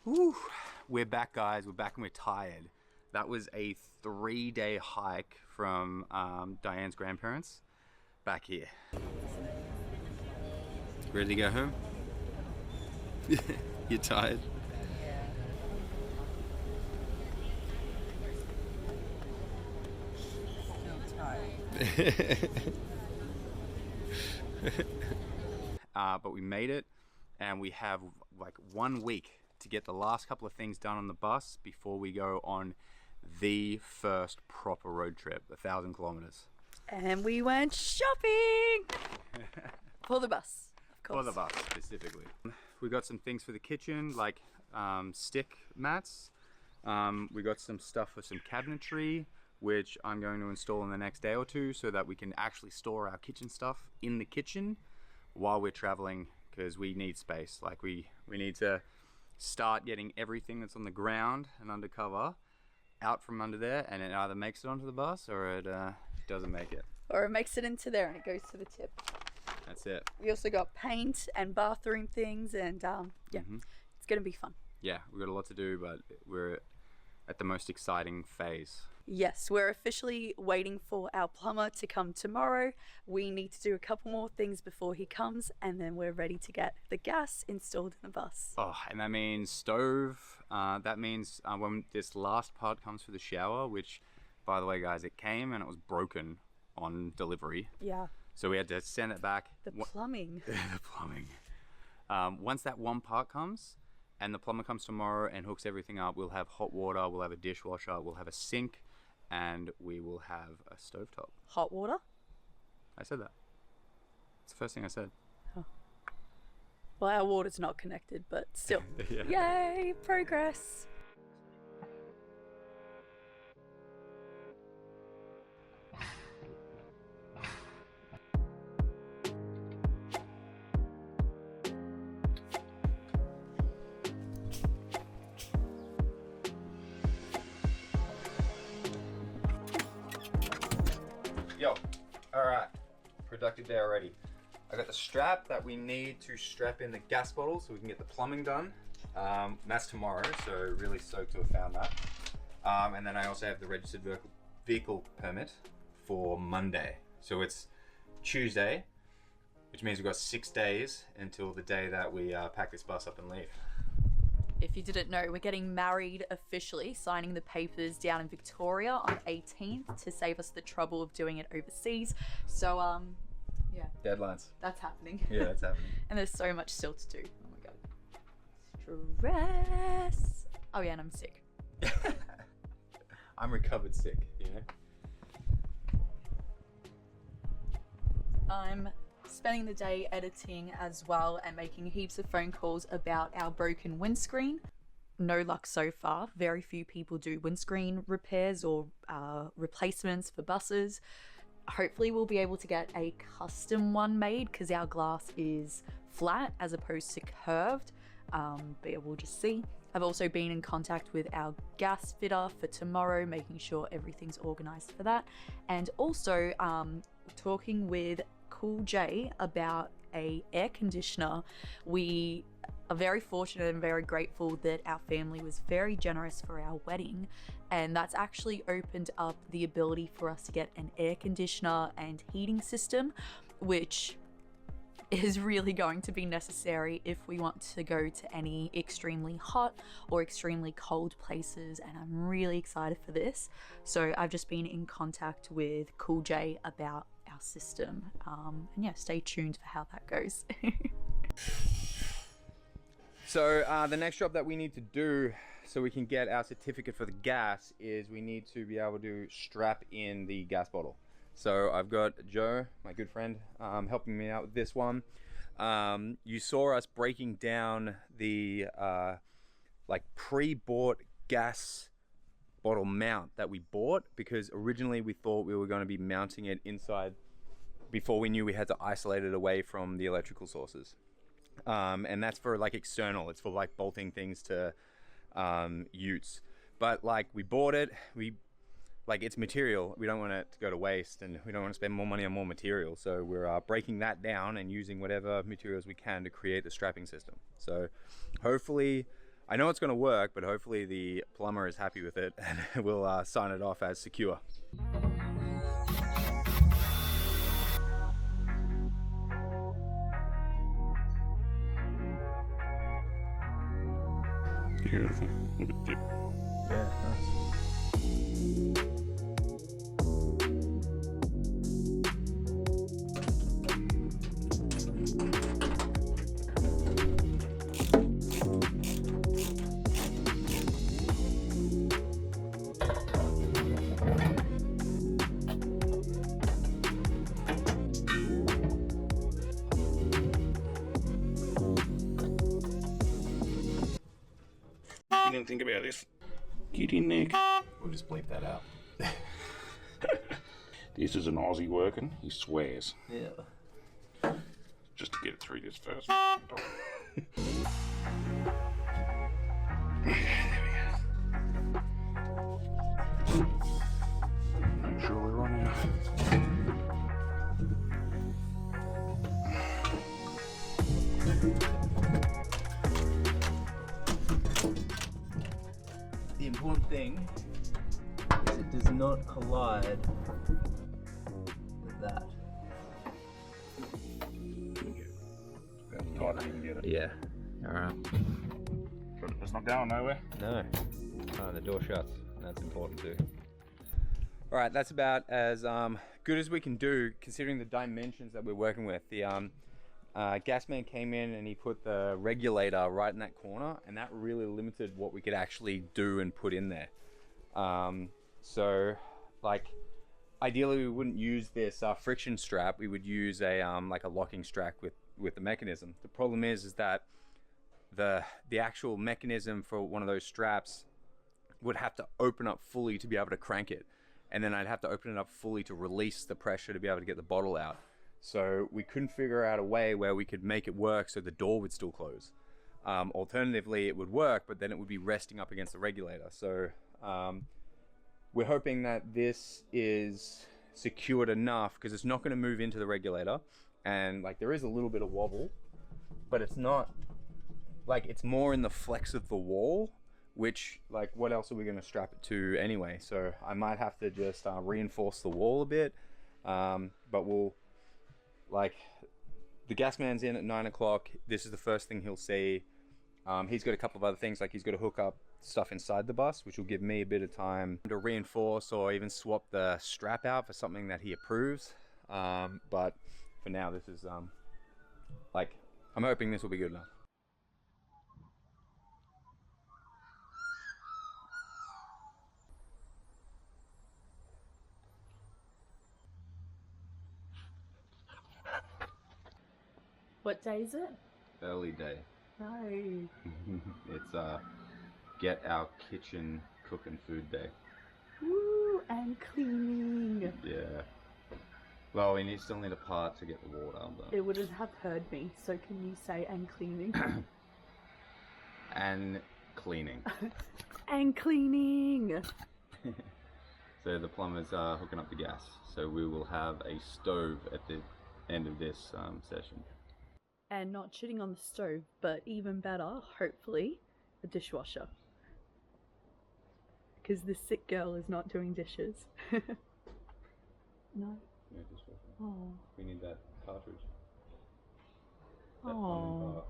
Whew. We're back, guys. We're back and we're tired. That was a 3-day hike from Diane's grandparents back here. Ready to go home? You're tired? But we made it, and we have like 1 week to get the last couple of things done on the bus before we go on the first proper road trip, 1,000 kilometers. And we went shopping for the bus, of course. For the bus specifically. We got some things for the kitchen, like stick mats. We got some stuff for some cabinetry, which I'm going to install in the next day or two so that we can actually store our kitchen stuff in the kitchen while we're traveling, because we need space. Like we need to start getting everything that's on the ground and undercover out from under there, and it either makes it onto the bus or it doesn't make it. Or it makes it into there and it goes to the tip. That's it. We also got paint and bathroom things, and yeah, it's gonna be fun. Yeah, we've got a lot to do, but we're at the most exciting phase. Yes, we're officially waiting for our plumber to come tomorrow. We need to do a couple more things before he comes, and then we're ready to get the gas installed in the bus. Oh, and that means stove. That means when this last part comes for the shower, which, by the way, guys, it came and it was broken on delivery. Yeah. So we had to send it back. The plumbing. The plumbing. Once that one part comes, and the plumber comes tomorrow and hooks everything up, we'll have hot water, we'll have a dishwasher, we'll have a sink, and we will have a stovetop. Hot water? I said that. It's the first thing I said. Oh. Well, our water's not connected, but still. Yeah. Yay, progress. Yo, alright, productive day already. I got the strap that we need to strap in the gas bottle so we can get the plumbing done. That's tomorrow, so really stoked to have found that. And then I also have the registered vehicle permit for Monday. So it's Tuesday, which means we've got 6 days until the day that we pack this bus up and leave. If you didn't know, we're getting married officially, signing the papers down in Victoria on 18th to save us the trouble of doing it overseas. So, yeah. Deadlines. That's happening. Yeah, that's happening. And there's so much still to do. Oh my god. Stress. Oh yeah, and I'm sick. I'm recovered sick, you know? I'm spending the day editing as well and making heaps of phone calls about our broken windscreen. No luck so far. Very few people do windscreen repairs or replacements for buses. Hopefully we'll be able to get a custom one made because our glass is flat as opposed to curved, but yeah, we'll just see. I've also been in contact with our gas fitter for tomorrow, making sure everything's organized for that, and also talking with Cool J about a air conditioner. We are very fortunate and very grateful that our family was very generous for our wedding, and that's actually opened up the ability for us to get an air conditioner and heating system, which is really going to be necessary if we want to go to any extremely hot or extremely cold places, and I'm really excited for this. So I've just been in contact with Cool J about our system, and yeah, stay tuned for how that goes. So the next job that we need to do so we can get our certificate for the gas is we need to be able to strap in the gas bottle. So I've got Joe, my good friend, helping me out with this one. You saw us breaking down the like pre-bought gas bottle mount that we bought, because originally we thought we were going to be mounting it inside before we knew we had to isolate it away from the electrical sources. And that's for like external, it's for like bolting things to utes. But like we bought it, like it's material, we don't want it to go to waste, and we don't want to spend more money on more material, so we're breaking that down and using whatever materials we can to create the strapping system. So hopefully I know it's going to work, but hopefully the plumber is happy with it and we'll sign it off as secure. Beautiful. Look at dip. Yeah, nice. You didn't think about this. Kitty Nick. We'll just bleep that out. This is an Aussie working. He swears. Yeah. Just to get it through this first. Make sure we're on here. The important thing is it does not collide with that. Tight as you can get it. Yeah. Alright. But it's not going nowhere. No. Oh, the door shuts. That's important too. Alright, that's about as good as we can do considering the dimensions that we're working with. The gas man came in and he put the regulator right in that corner, and that really limited what we could actually do and put in there. So, like, ideally we wouldn't use this friction strap. We would use a like a locking strap with the mechanism. The problem is that the actual mechanism for one of those straps would have to open up fully to be able to crank it, and then I'd have to open it up fully to release the pressure to be able to get the bottle out. So we couldn't figure out a way where we could make it work so the door would still close. Alternatively, it would work, but then it would be resting up against the regulator. So we're hoping that this is secured enough, because it's not going to move into the regulator, and like there is a little bit of wobble, but it's not like, it's more in the flex of the wall, which, like, what else are we going to strap it to anyway? So I might have to just reinforce the wall a bit, but we'll, like, the gas man's in at 9 o'clock. This is the first thing he'll see. He's got a couple of other things, like he's got to hook up stuff inside the bus, which will give me a bit of time to reinforce or even swap the strap out for something that he approves. But for now, this is like, I'm hoping this will be good enough. What day is it? Early day. No. It's get our kitchen cooking food day. Woo, and cleaning. Yeah. Well, we still need a part to get the water. But... It wouldn't have heard me, so can you say and cleaning? And cleaning. And cleaning. So the plumber's hooking up the gas. So we will have a stove at the end of this session. And not shitting on the stove, but even better, hopefully, a dishwasher. Because this sick girl is not doing dishes. No? No dishwasher. Oh. We need that cartridge. Oh.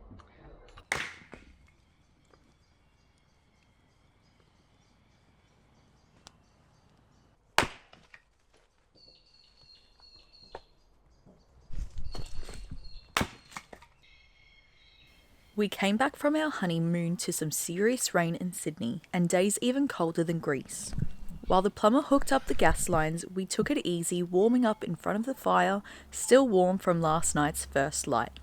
We came back from our honeymoon to some serious rain in Sydney and days even colder than Greece. While the plumber hooked up the gas lines, we took it easy warming up in front of the fire, still warm from last night's first light.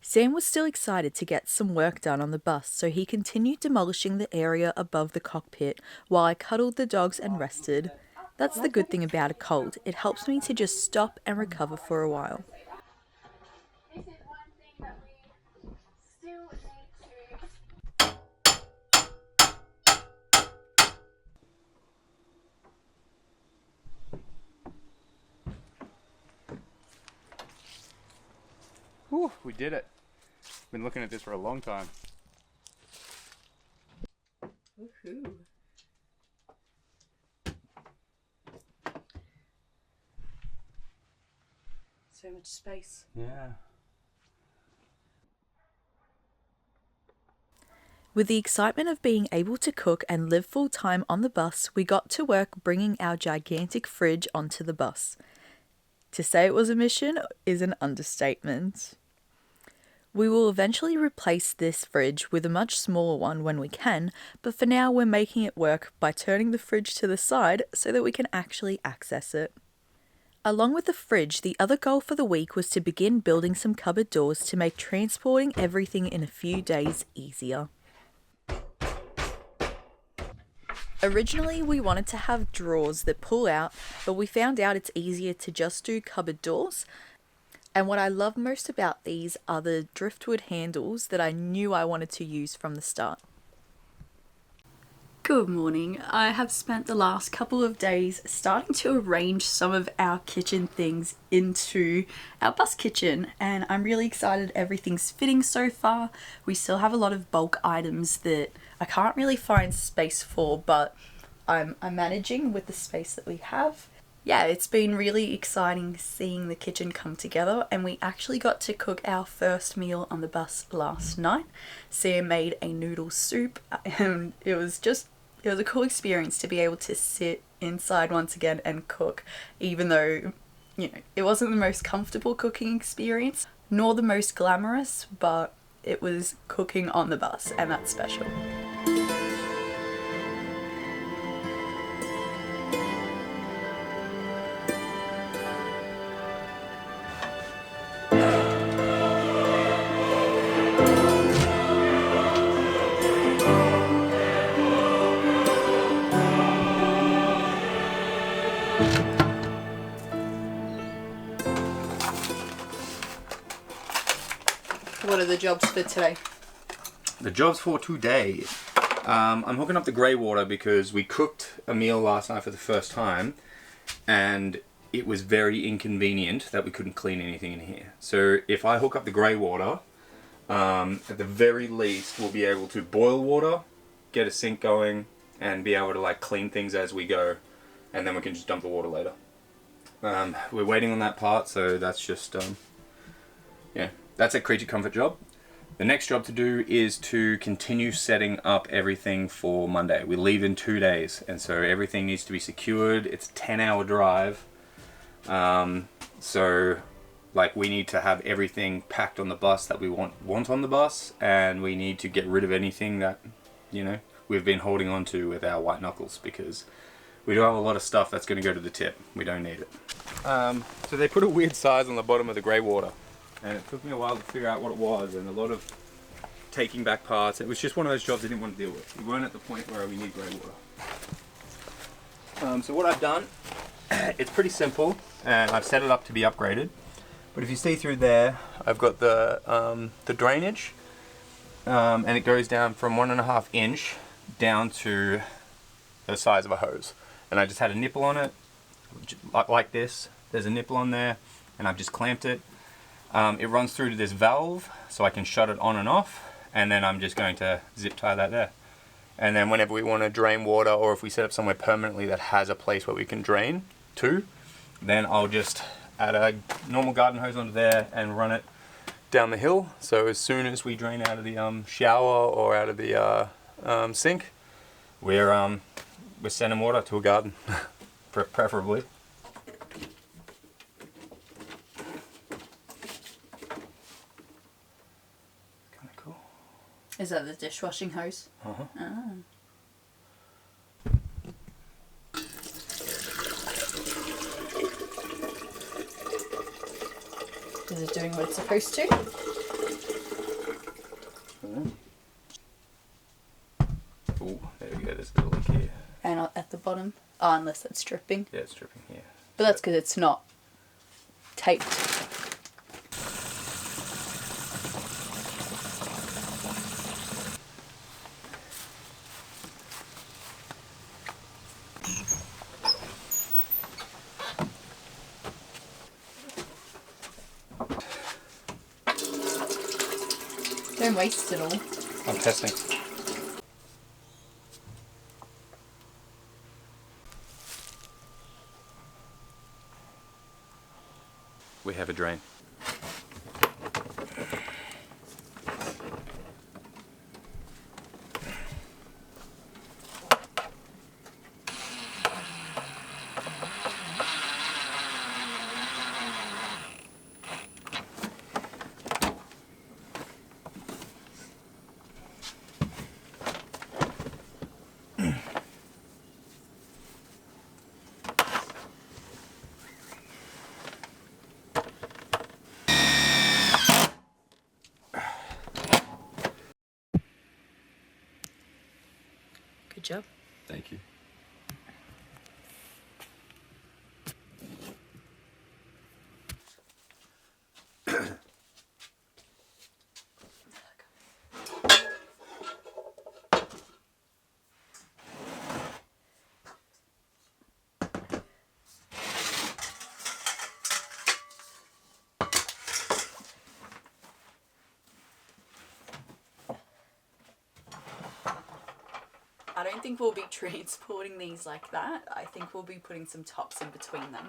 Sam was still excited to get some work done on the bus, so he continued demolishing the area above the cockpit while I cuddled the dogs and rested. That's the good thing about a cold, it helps me to just stop and recover for a while. This is one thing that we still need to. Whew, we did it. Been looking at this for a long time. Woohoo. So much space. Yeah. With the excitement of being able to cook and live full time on the bus, we got to work bringing our gigantic fridge onto the bus. To say it was a mission is an understatement. We will eventually replace this fridge with a much smaller one when we can, but for now we're making it work by turning the fridge to the side so that we can actually access it. Along with the fridge, the other goal for the week was to begin building some cupboard doors to make transporting everything in a few days easier. Originally, we wanted to have drawers that pull out, but we found out it's easier to just do cupboard doors. And what I love most about these are the driftwood handles that I knew I wanted to use from the start. Good morning. I have spent the last couple of days starting to arrange some of our kitchen things into our bus kitchen, and I'm really excited everything's fitting so far. We still have a lot of bulk items that I can't really find space for, but I'm managing with the space that we have. Yeah, it's been really exciting seeing the kitchen come together, and we actually got to cook our first meal on the bus last night. Sam made a noodle soup, and it was a cool experience to be able to sit inside once again and cook, even though, it wasn't the most comfortable cooking experience, nor the most glamorous, but it was cooking on the bus, and that's special. What are the jobs for today? The jobs for today. I'm hooking up the grey water because we cooked a meal last night for the first time, and it was very inconvenient that we couldn't clean anything in here. So if I hook up the grey water, at the very least we'll be able to boil water, get a sink going, and be able to clean things as we go, and then we can just dump the water later. We're waiting on that part, so that's just that's a creature comfort job. The next job to do is to continue setting up everything for Monday. We leave in 2 days, and so everything needs to be secured. It's a 10-hour drive, so we need to have everything packed on the bus that we want on the bus, and we need to get rid of anything that we've been holding on to with our white knuckles, because we do have a lot of stuff that's going to go to the tip. We don't need it. So they put a weird size on the bottom of the grey water, and it took me a while to figure out what it was, and a lot of taking back parts. It was just one of those jobs I didn't want to deal with. We weren't at the point where we need grey water. So what I've done, it's pretty simple, and I've set it up to be upgraded. But if you see through there, I've got the drainage, and it goes down from 1.5 inch down to the size of a hose. And I just had a nipple on it, like this. There's a nipple on there, and I've just clamped it. It runs through to this valve, so I can shut it on and off, and then I'm just going to zip tie that there. And then whenever we want to drain water, or if we set up somewhere permanently that has a place where we can drain to, then I'll just add a normal garden hose onto there and run it down the hill. So as soon as we drain out of the shower or out of the sink, we're sending water to a garden, preferably. Is that the dishwashing hose? Uh-huh. Ah. Is it doing what it's supposed to? unless it's dripping. Yeah, it's dripping here. But that's because it's not taped. Don't waste it all. I'm testing. We have a drain. Good job. Thank you. I don't think we'll be transporting these like that. I think we'll be putting some tops in between them.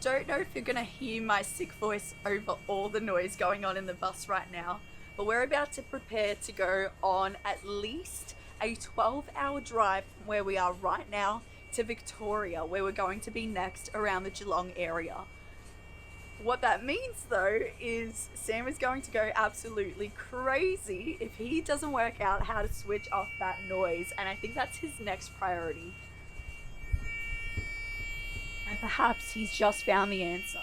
Don't know if you're gonna hear my sick voice over all the noise going on in the bus right now, but we're about to prepare to go on at least a 12-hour drive from where we are right now to Victoria, where we're going to be next around the Geelong area. What that means though is Sam is going to go absolutely crazy if he doesn't work out how to switch off that noise, and I think that's his next priority. And perhaps he's just found the answer.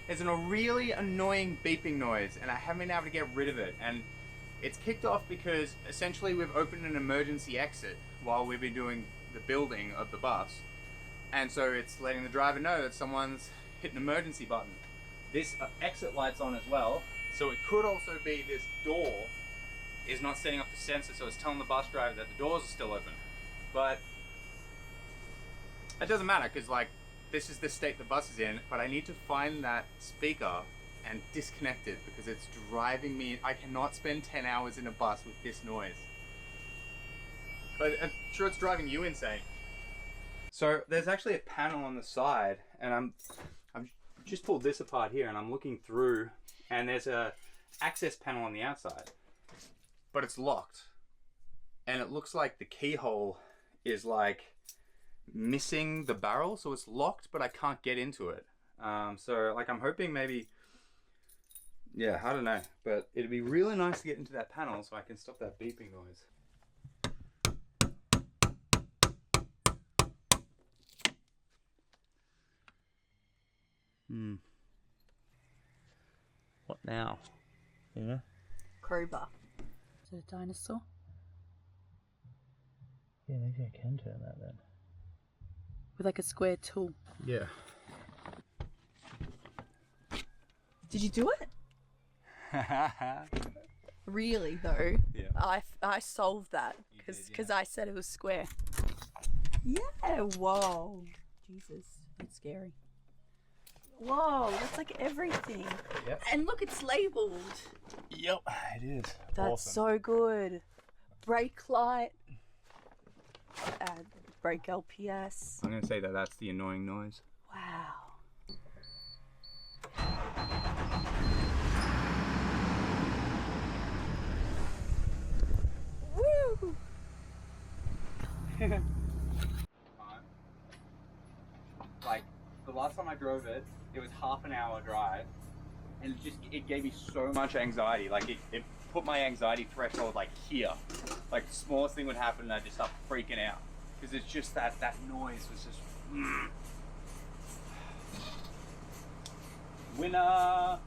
There's a really annoying beeping noise and I haven't been able to get rid of it, and it's kicked off because essentially we've opened an emergency exit while we've been doing the building of the bus, and so it's letting the driver know that someone's hit an emergency button. This exit light's on as well, so it could also be this door is not setting up the sensor, so it's telling the bus driver that the doors are still open. But it doesn't matter because like this is the state the bus is in, but I need to find that speaker and disconnect it because it's driving me. I cannot spend 10 hours in a bus with this noise. But I'm sure it's driving you insane. So there's actually a panel on the side, and I've just pulled this apart here and I'm looking through, and there's a access panel on the outside, but it's locked. And it looks like the keyhole is like missing the barrel, so it's locked, but I can't get into it. So like I'm hoping maybe, yeah, I don't know, but it'd be really nice to get into that panel so I can stop that beeping noise. What now? Yeah. Crowbar. Is it a dinosaur? Yeah, maybe I can turn that then. With like a square tool. Yeah. Did you do it? Really though? Yeah. I solved that because I said it was square. Yeah, whoa. Jesus, that's scary. Whoa, that's like everything. Yep. And look, it's labeled. Yep, it is. That's so good. Brake light. Brake LPS. I'm gonna say that that's the annoying noise. Wow. Woo! Like the last time I drove it, it was half an hour drive, and it gave me so much anxiety. Like it put my anxiety threshold like here. Like the smallest thing would happen, and I just start freaking out because it's just that noise was just. Winner.